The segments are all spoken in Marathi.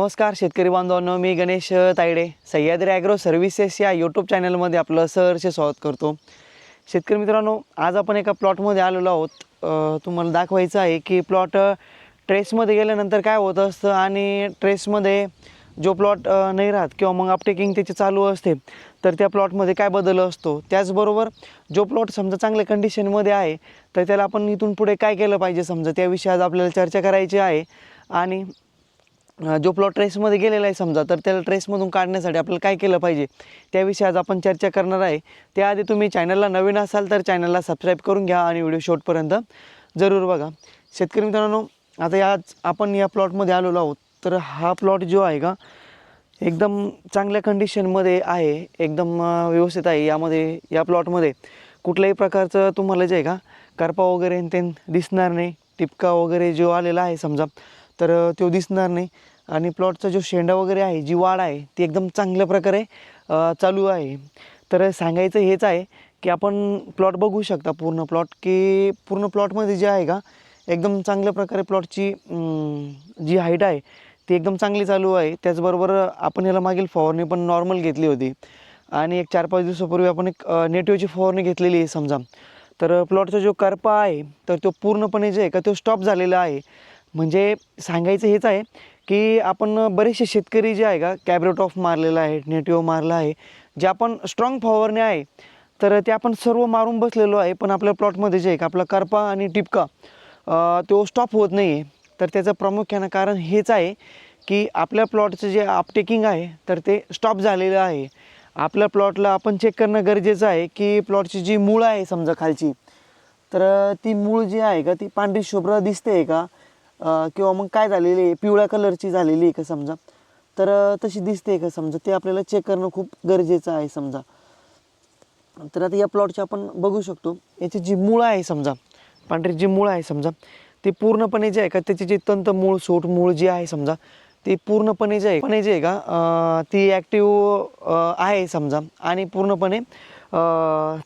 नमस्कार शेतकरी बांधवांनो, मी गणेश तायडे सह्याद्री ॲग्रो सर्व्हिसेस या यूट्यूब चॅनलमध्ये आपलं सहर्ष स्वागत करतो। शेतकरी मित्रांनो, आज आपण एका प्लॉटमध्ये आलेलो आहोत। तुम्हाला दाखवायचं आहे की प्लॉट ट्रेसमध्ये गेल्यानंतर काय होत असतं आणि ट्रेसमध्ये जो प्लॉट नाही राहत किंवा मग अपटेकिंग त्याची चालू असते तर त्या प्लॉटमध्ये काय बदल असतो। त्याचबरोबर जो प्लॉट समजा चांगल्या कंडिशनमध्ये आहे तर त्याला आपण इथून पुढे काय केलं पाहिजे समजा त्याविषयी आज आपल्याला चर्चा करायची आहे। आणि जो प्लॉट ट्रेसमध्ये गेलेला आहे समजा तर त्याला ट्रेसमधून काढण्यासाठी आपल्याला काय केलं पाहिजे त्याविषयी आज आपण चर्चा करणार आहे। त्याआधी तुम्ही चॅनलला नवीन असाल तर चॅनलला सबस्क्राईब करून घ्या आणि व्हिडिओ शेवटपर्यंत जरूर बघा। शेतकरी मित्रांनो, आता आज आपण या प्लॉटमध्ये आलेलो आहोत तर हा प्लॉट जो आहे का एकदम चांगल्या कंडिशनमध्ये आहे, एकदम व्यवस्थित आहे। यामध्ये या प्लॉटमध्ये कुठल्याही प्रकारचं तुम्हाला जे आहे का करपा वगैरे ते दिसणार नाही, टिपका वगैरे जो आलेला आहे समजा तर तो दिसणार नाही। आणि प्लॉटचा जो शेंडा वगैरे आहे, जी वाढ आहे ती एकदम चांगल्या प्रकारे चालू आहे। तर सांगायचं हेच आहे की आपण प्लॉट बघू शकता, पूर्ण प्लॉट की पूर्ण प्लॉटमध्ये जे आहे का एकदम चांगल्या प्रकारे प्लॉटची जी हाईट आहे ती एकदम चांगली चालू आहे। त्याचबरोबर आपण याला मागील फवारणी पण नॉर्मल घेतली होती आणि एक 4-5 दिवसापूर्वी आपण एक नेटिव्हची फवारणी घेतलेली आहे समजा। तर प्लॉटचा जो करपा आहे तर तो पूर्णपणे जे आहे का तो स्टॉप झालेला आहे। म्हणजे सांगायचं हेच आहे की आपण बरेचसे शेतकरी जे आहे का कॅब्रोटॉफ मारलेला आहे, नेटिव्ह मारला आहे, जे आपण स्ट्रॉंग फवारणी आहे तर ते आपण सर्व मारून बसलेलो आहे, पण आपल्या प्लॉटमध्ये जे आहे का आपला करपा आणि टिपका तो स्टॉप होत नाही आहे। तर त्याचं प्रामुख्यानं कारण हेच आहे की आपल्या प्लॉटचं जे अपटेकिंग आहे तर ते स्टॉप झालेलं आहे। आपल्या प्लॉटला आपण चेक करणं गरजेचं आहे की प्लॉटची जी मूळ आहे समजा खालची, तर ती मूळ जी आहे का ती पांढरी शुभ्र दिसते आहे का किंवा मग काय झालेली आहे, पिवळ्या कलरची झालेली आहे का समजा, तर तशी दिसते का समजा, ते आपल्याला चेक करणं खूप गरजेचं आहे समजा। तर आता या प्लॉटची आपण बघू शकतो, याची जी मूळ आहे समजा, पांढरी जी मूळ आहे समजा ती पूर्णपणे जे आहे का त्याची जी तंत मूळ सोट मूळ जी आहे समजा ती पूर्णपणे जे आहे का ती ॲक्टिव्ह आहे समजा आणि पूर्णपणे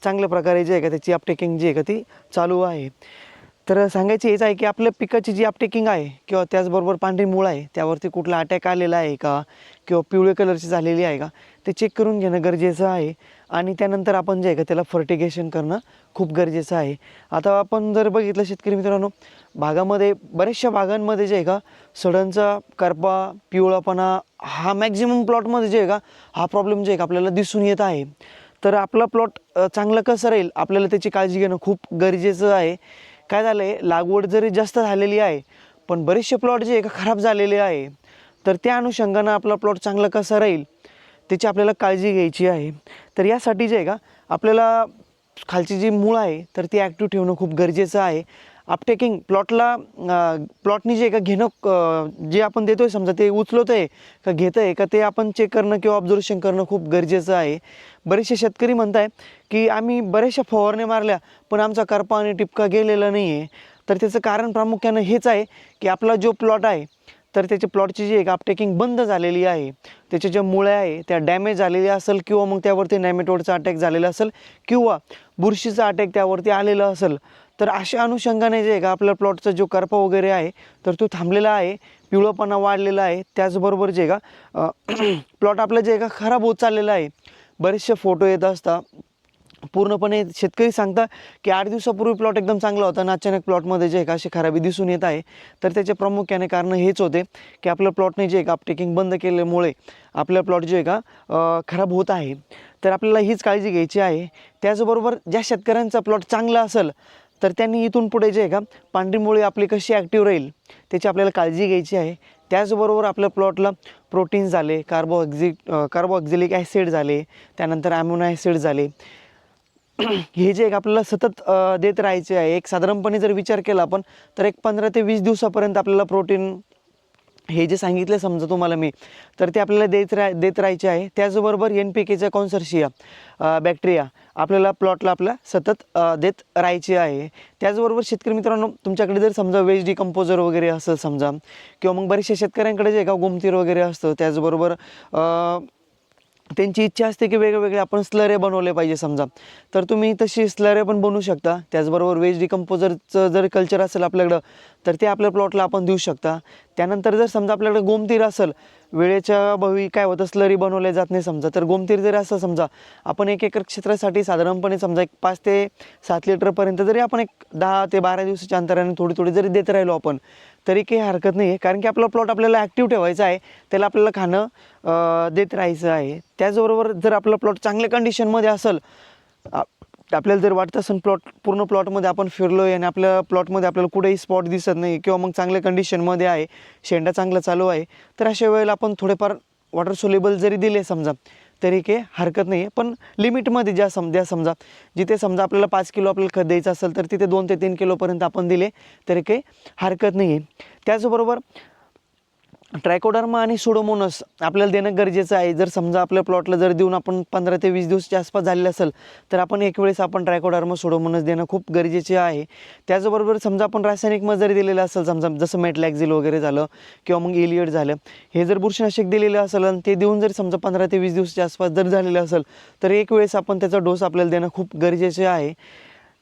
चांगल्या प्रकारे जे आहे का त्याची अपटेकिंग जी आहे का ती चालू आहे। तर सांगायचं हेच आहे की आपल्या पिकाची जी अपटेकिंग आहे किंवा त्याचबरोबर पांढरी मूळ आहे त्यावरती कुठला अटॅक आलेला आहे का किंवा पिवळे कलरची झालेली आहे का ते चेक करून घेणं गरजेचं आहे। आणि त्यानंतर आपण जे आहे का त्याला फर्टिगेशन करणं खूप गरजेचं आहे। आता आपण जर बघितलं शेतकरी मित्रांनो, भागामध्ये बऱ्याचशा भागांमध्ये जे आहे का सडनचा करपा, पिवळापणा हा मॅक्झिमम प्लॉटमध्ये जे आहे का हा प्रॉब्लेम जे आहे का आपल्याला दिसून येत आहे। तर आपला प्लॉट चांगला कसं राहील आपल्याला त्याची काळजी घेणं खूप गरजेचं आहे। काय झालं आहे, लागवड जरी जास्त झालेली आहे पण बरेचसे प्लॉट जे आहे का खराब झालेले आहे, तर त्या अनुषंगानं आपला प्लॉट चांगला कसा राहील त्याची आपल्याला काळजी घ्यायची आहे। तर यासाठी जे आहे का आपल्याला खालची जी मूळ आहे तर ती ॲक्टिव्ह ठेवणं खूप गरजेचं आहे। अपटेकिंग प्लॉटनी जे आहे का घेणं जे आपण देतो आहे समजा ते उचलत आहे का घेतं आहे का ते आपण चेक करणं किंवा ऑब्झर्वेशन करणं खूप गरजेचं आहे। बरेचसे शेतकरी म्हणत आहे की आम्ही बऱ्याचशा फवारण्या मारल्या पण आमचा करपा आणि टिपका गेलेला नाही आहे। तर त्याचं कारण प्रामुख्यानं हेच आहे की आपला जो प्लॉट आहे तर त्याच्या प्लॉटची जी एक अपटेकिंग बंद झालेली आहे, त्याच्या ज्या मुळ्या आहे त्या डॅमेज झालेल्या असेल किंवा मग त्यावरती नेमॅटोडचा अटॅक झालेला असेल किंवा बुरशीचा अटॅक त्यावरती आलेला असेल, तर अशा अनुषंगाने जे आहे का आपल्या प्लॉटचा जो करपा वगैरे आहे तर तो थांबलेला आहे, पिवळपणा वाढलेला आहे। त्याचबरोबर जे आहे का प्लॉट आपला जे आहे का खराब होत चाललेला आहे। बरेचसे फोटो येत असतात, पूर्णपणे शेतकरी सांगता की 8 दिवसापूर्वी प्लॉट एकदम चांगला होता आणि अचानक प्लॉटमध्ये जे आहे का अशी खराबी दिसून येत आहे। तर त्याचे प्रामुख्याने कारण हेच होते की आपल्या प्लॉटने जे आहे का अपटेकिंग बंद केल्यामुळे आपल्या प्लॉट जे आहे का खराब होत आहे। तर आपल्याला हीच काळजी घ्यायची आहे। त्याचबरोबर ज्या शेतकऱ्यांचा प्लॉट चांगला असेल तर त्यांनी इथून पुढे जे आहे का पांढरी मुळे आपली कशी ॲक्टिव्ह राहील त्याची आपल्याला काळजी घ्यायची आहे। त्याचबरोबर आपल्या प्लॉटला प्रोटीन झाले, कार्बोक्झिलिक ॲसिड झाले, त्यानंतर ॲमिनो ॲसिड झाले, हे जे एक आपल्याला सतत देत राहायचे आहे। एक साधारणपणे जर विचार केला आपण तर एक 15 ते 20 दिवसापर्यंत आपल्याला प्रोटीन हे जे सांगितले समजा तुम्हाला मी तर ते आपल्याला देत राहायचे आहे। त्याचबरोबर NPKचा कॉन्सर्शिया बॅक्टेरिया आपल्याला प्लॉटला आपल्या सतत देत राहायचे आहे। त्याचबरोबर शेतकरी मित्रांनो, तुमच्याकडे जर समजा वेज डिकम्पोजर वगैरे असेल समजा किंवा मग बरेचशा शेतकऱ्यांकडे जे का गोमतीर वगैरे असतं, त्याचबरोबर त्यांची इच्छा असते की वेगवेगळे आपण स्लरे बनवले पाहिजे समजा, तर तुम्ही तशी स्लरे पण बनवू शकता. त्याचबरोबर वेज डिकम्पोजरचं जर कल्चर असेल आपल्याकडं तर ते आपल्या प्लॉटला आपण देऊ शकता. त्यानंतर जर समजा आपल्याकडे गोमतीर असेल, वेळेच्या भवी काय होतं स्लरी बनवले जात नाही समजा, तर गोमतीर जरी असं समजा आपण 1 एकर क्षेत्रासाठी साधारणपणे समजा एक 5 ते 7 लिटरपर्यंत जरी आपण एक 10 ते 12 दिवसाच्या अंतराने थोडी थोडी जरी देत राहिलो आपण, तरी काही हरकत नाही आहे. कारण की आपला प्लॉट आपल्याला ॲक्टिव्ह ठेवायचा आहे, त्याला आपल्याला खाणं देत राहायचं आहे. त्याचबरोबर जर आपलं प्लॉट चांगल्या कंडिशनमध्ये असेल, आपल्याला जर वाटतं असेल पूर्ण प्लॉटमध्ये आपण फिरलो आहे आणि आपल्या प्लॉटमध्ये आपल्याला कुठेही स्पॉट दिसत नाही किंवा मग चांगल्या कंडिशनमध्ये आहे, शेंडा चांगला चालू आहे, तर अशा वेळेला आपण थोडेफार वॉटर सोल्युबल जरी दिले समजा तरी काही हरकत नाही आहे. पण लिमिटमध्ये द्या समजा जिथे समजा आपल्याला 5 किलो आपल्याला खत द्यायचं असेल तर तिथे 2 ते 3 किलोपर्यंत आपण दिले तरी काही हरकत नाही आहे. त्याचबरोबर ट्रायकोडर्मा आणि सुडोमोनस आपल्याला देणं गरजेचं आहे. जर समजा आपल्या प्लॉटला जर देऊन आपण 15 ते 20 दिवसाच्या आसपास झालेले असेल तर आपण एक वेळेस आपण ट्रायकोडर्मा सुडोमोनस देणं खूप गरजेचे आहे. त्याचबरोबर समजा आपण रासायनिकमध्ये जरी दिलेलं असेल, समजा जसं मेटलॅक्झिल वगैरे झालं किंवा मग एलियट झालं, हे जर बुरशीनाशक दिलेलं असेल आणि ते देऊन जर समजा 15 ते 20 दिवसाच्या आसपास जर झालेलं असेल तर एक वेळेस आपण त्याचा डोस आपल्याला देणं खूप गरजेचे आहे.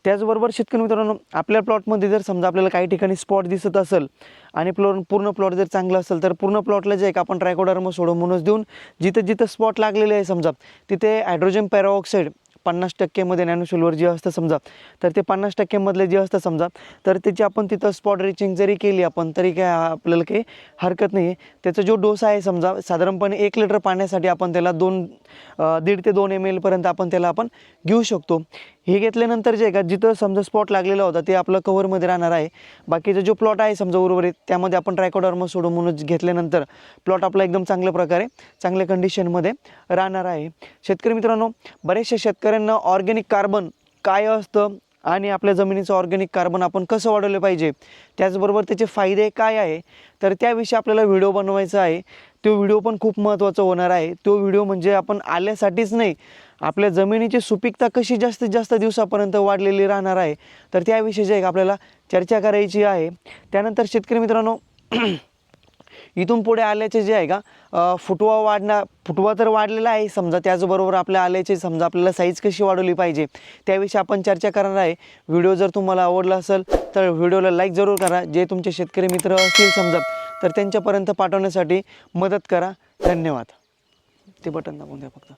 त्याचबरोबर शेतकरी मित्रांनो, आपल्या प्लॉटमध्ये जर समजा आपल्याला काही ठिकाणी स्पॉट दिसत असेल आणि पूर्ण प्लॉट जर चांगला असेल तर पूर्ण प्लॉटला जे आहे आपण ट्रायकोडर्मा सुडोमोनस देऊन जिथं स्पॉट लागलेले आहे समजा तिथे हायड्रोजन पेरॉक्साईड 50% मध्ये नॅनो सिल्वर जे असतं समजा, तर ते 50% मधले जे असतं समजा, तर त्याची आपण तिथं स्पॉट रिचिंग जरी केली आपण तरी काय आपल्याला काही हरकत नाही आहे. त्याचा जो डोस आहे समजा साधारणपणे 1 लिटर पाण्यासाठी आपण त्याला 1.5 ते 2 ml पर्यंत आपण त्याला आपण घेऊ शकतो. हे घेतल्यानंतर जे आहे का जिथं समजा स्पॉट लागलेला होता ते आपलं कव्हरमध्ये राहणार आहे. बाकीचा जो प्लॉट आहे समजा उर्वरित त्यामध्ये आपण ट्रायकोडर्मा सुडोमोनस घेतल्यानंतर प्लॉट आपला एकदम चांगल्या प्रकारे चांगल्या कंडिशनमध्ये राहणार आहे. शेतकरी मित्रांनो, बरेचशा शेतकऱ्यांना ऑर्गॅनिक कार्बन काय असतं आणि आपल्या जमिनीचं ऑर्गॅनिक कार्बन आपण कसं वाढवलं पाहिजे, त्याचबरोबर त्याचे फायदे काय आहे, तर त्याविषयी आपल्याला व्हिडिओ बनवायचा आहे. तो व्हिडिओ पण खूप महत्त्वाचा होणार आहे. तो व्हिडिओ म्हणजे आपण आल्यासाठीच नाही, आपल्या जमिनीची सुपीकता कशी जास्तीत जास्त दिवसापर्यंत वाढलेली राहणार आहे, तर त्याविषयी जे आहे आपल्याला चर्चा करायची आहे. त्यानंतर शेतकरी मित्रांनो, इथून पुढे आल्याचे जे आहे का फुटवा तर वाढलेला आहे समजा, त्याचबरोबर आपल्या आल्याचे समजा आपल्याला साईज कशी वाढवली पाहिजे त्याविषयी आपण चर्चा करणार आहे. व्हिडिओ जर तुम्हाला आवडला असेल तर व्हिडिओला लाईक जरूर करा. जे तुमचे शेतकरी मित्र असतील समजा तर त्यांच्यापर्यंत पाठवण्यासाठी मदत करा. धन्यवाद. ते बटन दाबून द्या फक्त.